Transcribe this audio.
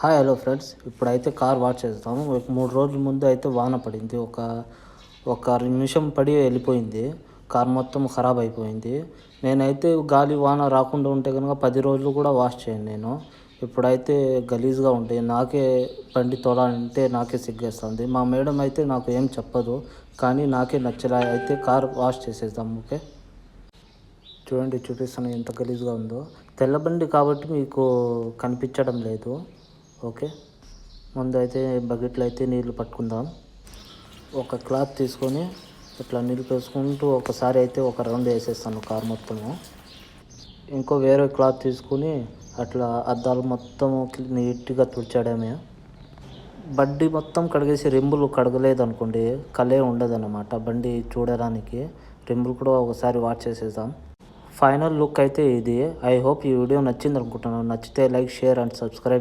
Hi hello friends, ఇప్పుడైతే car wash చేస్తాము. ఒక 3 రోజుల ముందు అయితే వాన పడింది. ఒక నిమిషం పడి వెళ్ళిపోయింది. కార్ మొత్తం ఖరాబ్ అయిపోయింది. నేనైతే గాలి వాన రాకుండా ఉంటే కనుక 10 రోజులు కూడా వాష్ చేయను నేను. ఇప్పుడైతే గలీజ్గా ఉంటాయి. నాకే బండి తోలాలంటే నాకే సిగ్గేస్తుంది. మా మేడం అయితే నాకు ఏం చెప్పదు, కానీ నాకే నచ్చలే. అయితే కార్ వాష్ చేసేద్దాం. ఓకే, చూడండి, చూపిస్తాను ఎంత గలీజ్గా ఉందో. తెల్ల బండి కాబట్టి మీకు కనిపించడం లేదు. ఓకే, ముందు అయితే బకెట్లో అయితే నీళ్ళు పట్టుకుందాం. ఒక క్లాత్ తీసుకొని ఇట్లా నీళ్ళు వేసుకుంటూ ఒకసారి అయితే ఒక రౌండ్ వేసేస్తాను కార్ మొత్తము. ఇంకో వేరే క్లాత్ తీసుకుని అట్లా అద్దాలు మొత్తం నీట్గా తుడిచాడమే. బండి మొత్తం కడిగేసి రింబులు కడగలేదు అనుకోండి, కలే ఉండదన్నమాట బండి చూడడానికి. రింబులు కూడా ఒకసారి వాష్ చేసేద్దాం. ఫైనల్ లుక్ అయితే ఇది. ఐ హోప్ ఈ వీడియో నచ్చింది అనుకుంటున్నాను. నచ్చితే లైక్, షేర్ అండ్ సబ్స్క్రైబ్.